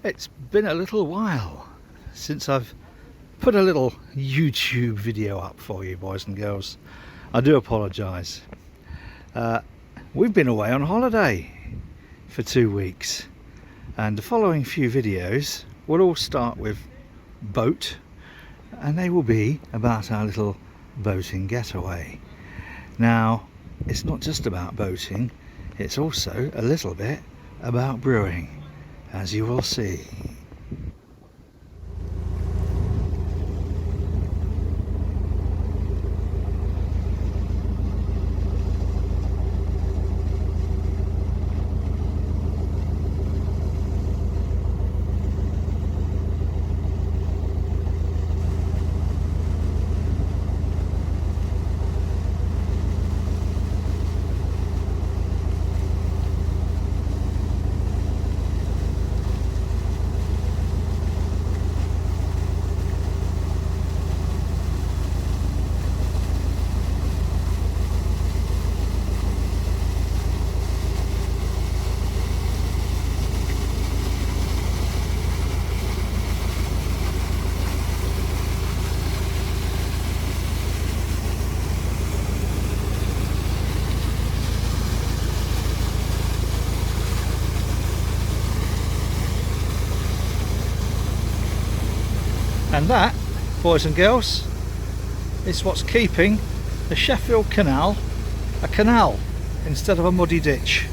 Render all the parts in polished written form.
It's been a little while since I've put a little YouTube video up for you, boys and girls. I do apologise. We've been away on holiday for 2 weeks, and the following few videos will all start with boat, and they will be about our little boating getaway. Now, it's not just about boating, it's also a little bit about brewing, as you will see. And that, boys and girls, is what's keeping the Sheffield Canal a canal instead of a muddy ditch.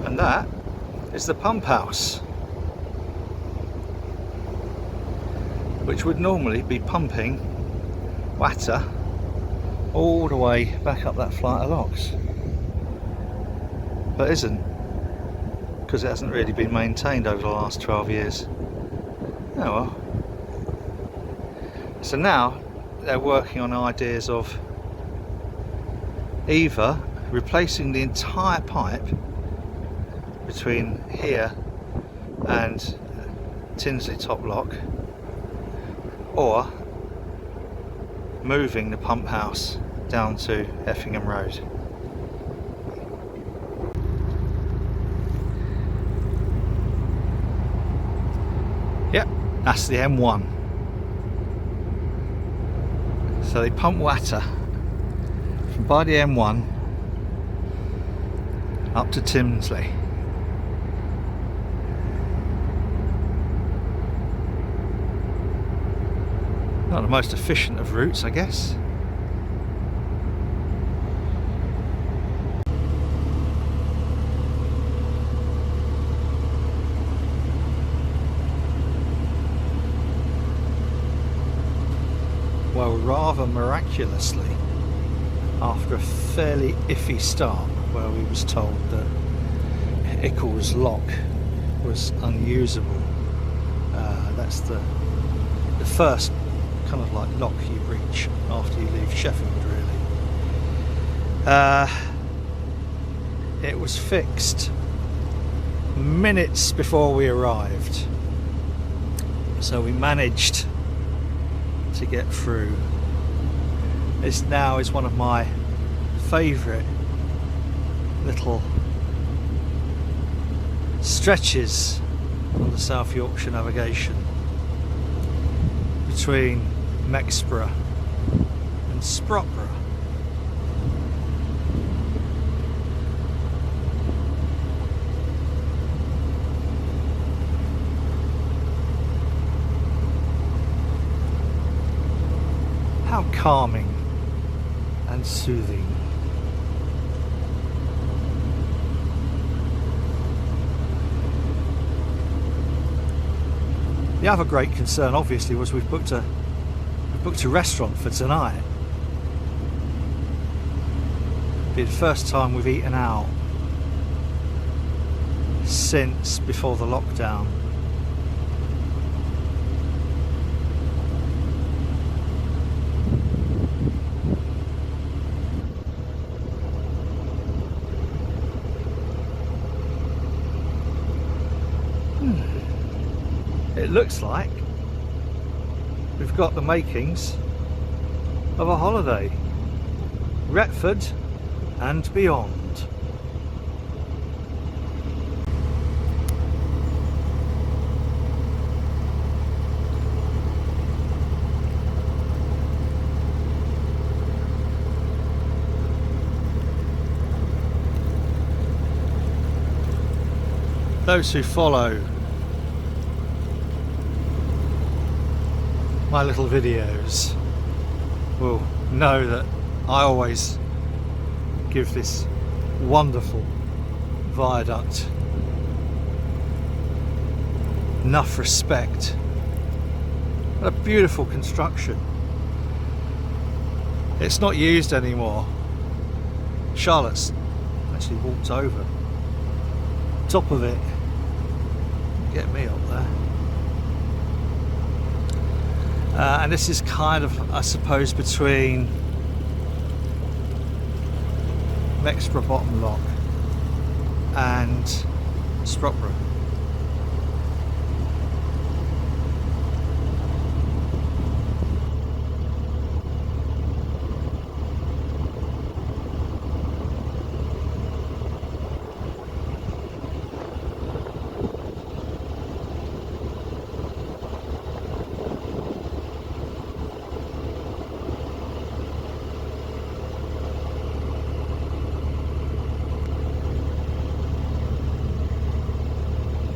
And that is the pump house, which would normally be pumping water all the way back up that flight of locks, but isn't, because it hasn't really been maintained over the last 12 years. Oh well. So now they're working on ideas of either replacing the entire pipe between here and Tinsley Top Lock, or moving the pump house down to Effingham Road. Yep, that's the M1. So they pump water from by the M1 up to Tinsley. Not the most efficient of routes, I guess. Well, rather miraculously, after a fairly iffy start where we was told that Ickles Lock was unusable, that's the first kind of like lock you reach after you leave Sheffield, really. It was fixed minutes before we arrived, so we managed to get through. This now is one of my favourite little stretches on the South Yorkshire navigation between Mexborough and Sprotborough. How calming and soothing. The other great concern obviously was we've booked booked a restaurant for tonight. Be the first time we've eaten out since before the lockdown. It looks like we've got the makings of a holiday. Retford and Beyond. Those who follow my little videos will know that I always give this wonderful viaduct enough respect. What a beautiful construction. It's not used anymore. Charlotte's actually walked over top of it. Get me up there. And this is kind of, I suppose, between Mexborough Bottom Lock and Sprotborough.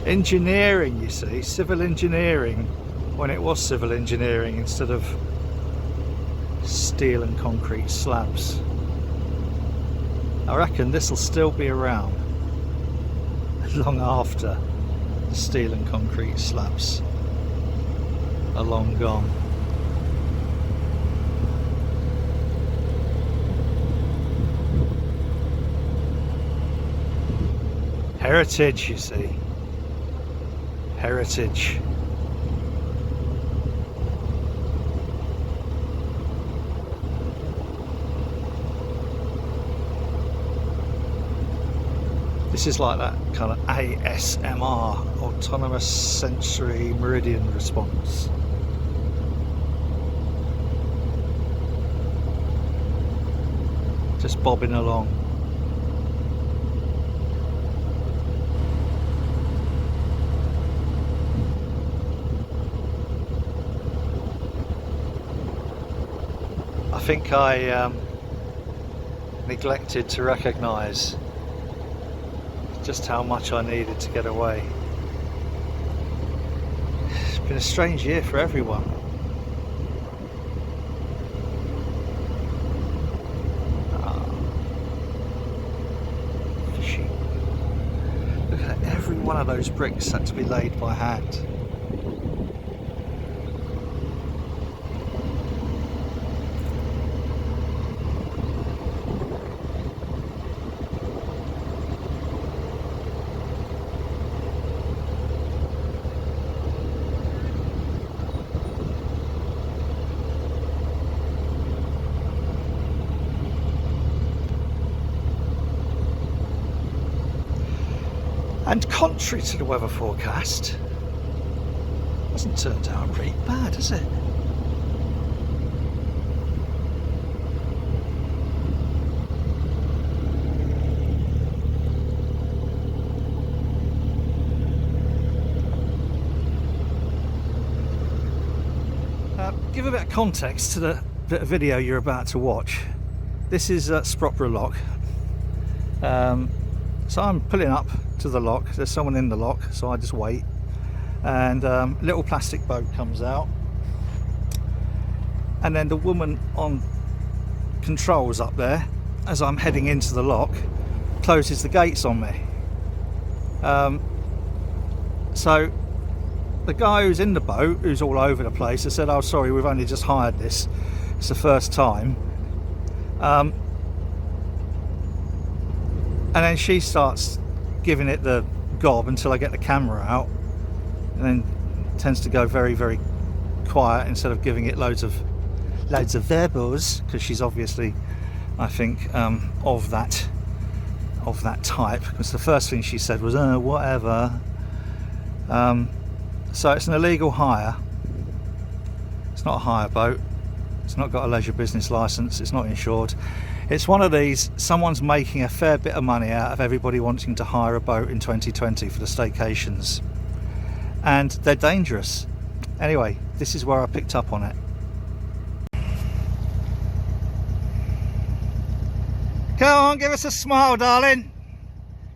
Engineering, you see, civil engineering, when it was civil engineering instead of steel and concrete slabs. I reckon this will still be around long after the steel and concrete slabs are long gone. Heritage, you see. Heritage. This is like that kind of ASMR, autonomous sensory meridian response. Just bobbing along. I think I neglected to recognise just how much I needed to get away. It's been a strange year for everyone. Fishing. Look at that, every one of those bricks had to be laid by hand. And contrary to the weather forecast, it hasn't turned out pretty bad, has it? Give a bit of context to the bit of video you're about to watch. This is Sprotborough Lock. So I'm pulling up to the lock. There's someone in the lock, so I just wait. And a little plastic boat comes out. And then the woman on controls up there, as I'm heading into the lock, closes the gates on me. So the guy who's in the boat, who's all over the place, has said, oh sorry, we've only just hired this, it's the first time. And then she starts giving it the gob until I get the camera out, and then tends to go very, very quiet instead of giving it loads of verbals, because she's obviously, I think, of that type, because the first thing she said was whatever. So it's an illegal hire. It's not a hire boat, it's not got a leisure business license, it's not insured. It's one of these, someone's making a fair bit of money out of everybody wanting to hire a boat in 2020 for the staycations, and they're dangerous. Anyway, this is where I picked up on it. Come on, give us a smile, darling.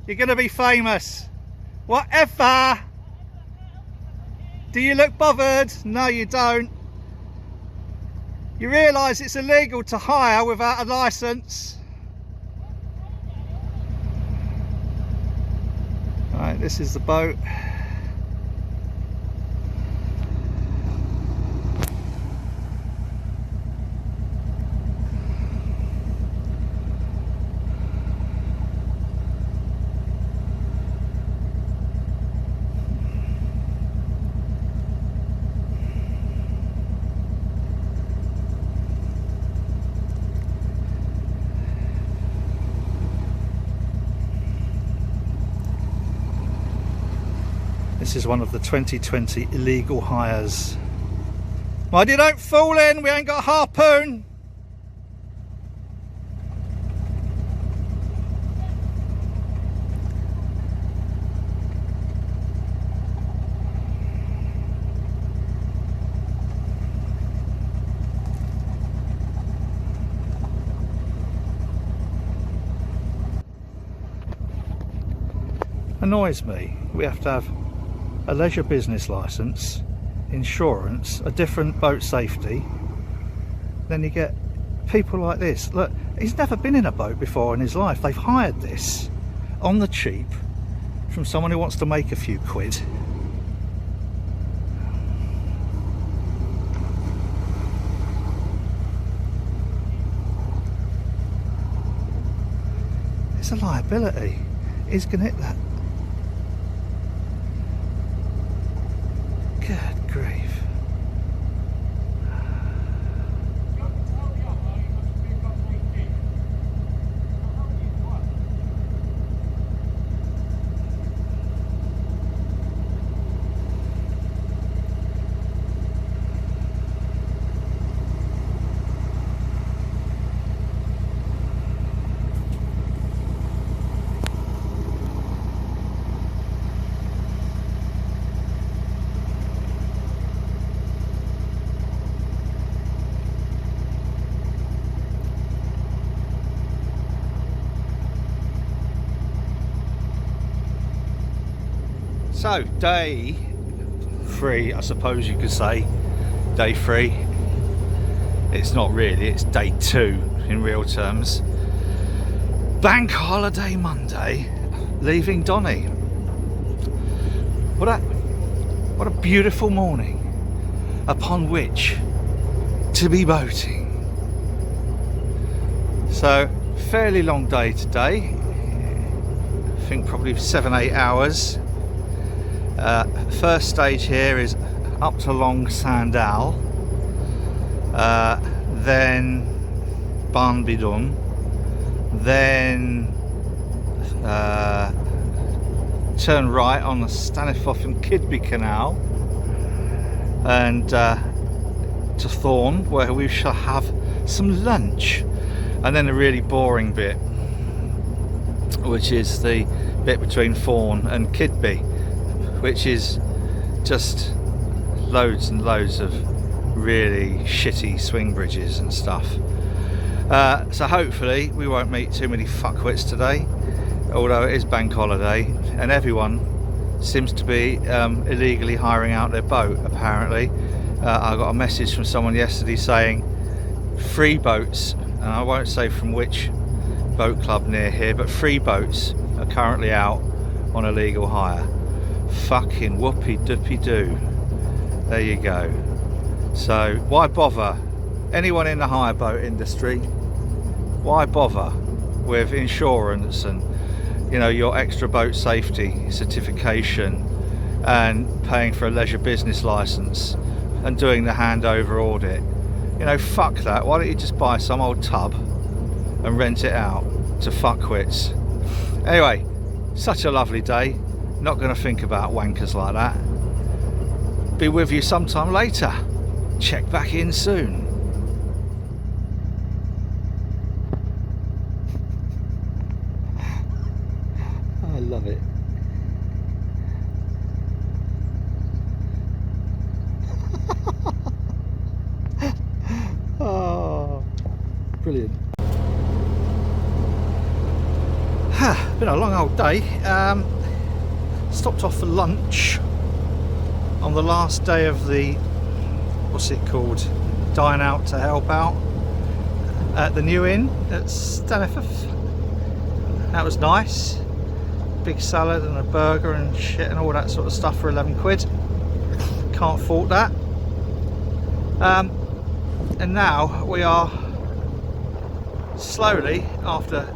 You're going to be famous. Whatever. Do you look bothered? No, you don't. You realise it's illegal to hire without a licence? Right, this is the boat. This is one of the 2020 illegal hires. Mind you don't fall in, we ain't got a harpoon. Annoys me. We have to have a leisure business license, insurance, a different boat safety. Then you get people like this. Look, he's never been in a boat before in his life. They've hired this on the cheap from someone who wants to make a few quid. It's a liability. He's gonna hit that. Good grief. So, day 3, I suppose you could say. Day 3. It's not really, it's day 2 in real terms. Bank holiday Monday, leaving Donny. What a beautiful morning upon which to be boating. So, fairly long day today. I think probably 7-8 hours. First stage here is up to Long Sandal, then Barnbydon, then turn right on the Staniforth and Keadby Canal, and to Thorn, where we shall have some lunch, and then a really boring bit, which is the bit between Thorn and Keadby, which is just loads and loads of really shitty swing bridges and stuff. So hopefully we won't meet too many fuckwits today, although it is bank holiday and everyone seems to be illegally hiring out their boat apparently. I got a message from someone yesterday saying free boats, and I won't say from which boat club near here, but free boats are currently out on illegal hire. Fucking whoopie doopie doo. There you go. So why bother? Anyone in the hire boat industry, why bother with insurance and, you know, your extra boat safety certification and paying for a leisure business license and doing the handover audit? You know, fuck that. Why don't you just buy some old tub and rent it out to fuckwits? Anyway, such a lovely day. Not going to think about wankers like that. Be with you sometime later. Check back in soon. I love it. Oh, brilliant. Been a long old day. Stopped off for lunch on the last day of the, what's it called, dine out to help out at the new inn at Staniford. That was nice. Big salad and a burger and shit and all that sort of stuff for 11 quid. Can't fault that. And now we are slowly, after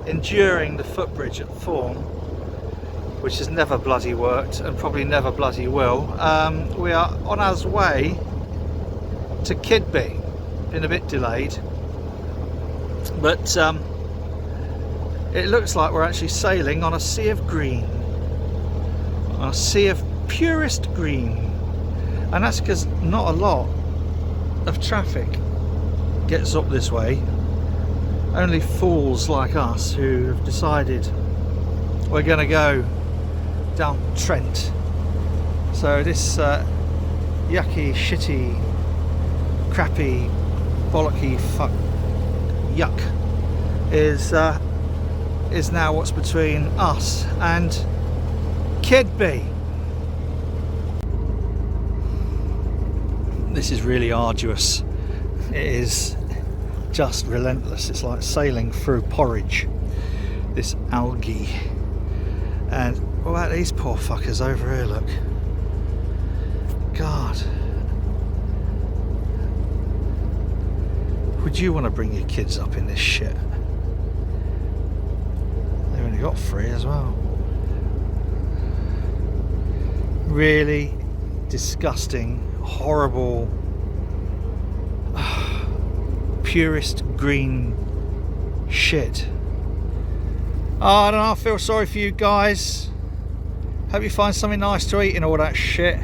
enduring the footbridge at Thorn, which has never bloody worked and probably never bloody will, we are on our way to Keadby. Been a bit delayed, but it looks like we're actually sailing on a sea of green, on a sea of purest green, and that's because not a lot of traffic gets up this way. Only fools like us who have decided we're going to go down Trent. So this yucky, shitty, crappy, bollocky fuck yuck is now what's between us and Keadby. This is really arduous. It is just relentless. It's like sailing through porridge, this algae. And what about these poor fuckers over here, look. God. Would you want to bring your kids up in this shit? They've only got 3 as well. Really disgusting, horrible, purest green shit. Oh, I don't know, I feel sorry for you guys. Hope you find something nice to eat in all that shit.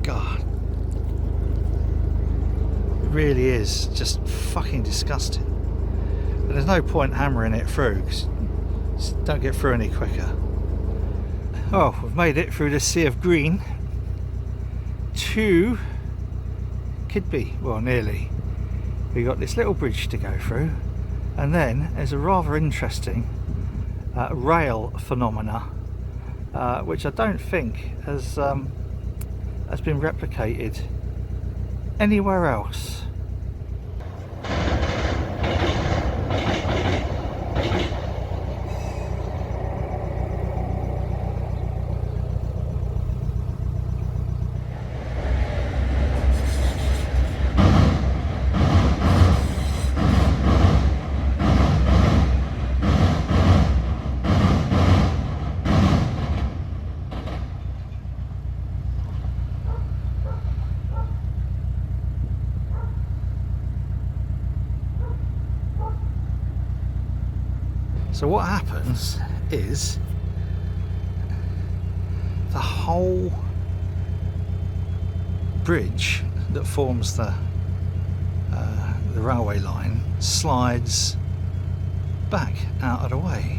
God. It really is just fucking disgusting. But there's no point hammering it through, because it don't get through any quicker. Oh, we've made it through the sea of green to Keadby. Well, nearly. We got this little bridge to go through, and then there's a rather interesting rail phenomena, which I don't think has been replicated anywhere else. So what happens is the whole bridge that forms the railway line slides back out of the way.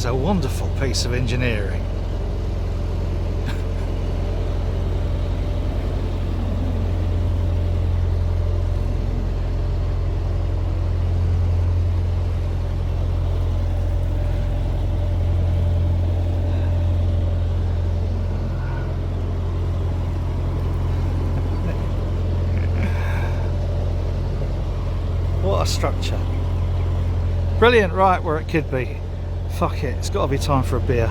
is a wonderful piece of engineering. What a structure. Brilliant. Right, we're at Keadby. Fuck it, it's got to be time for a beer.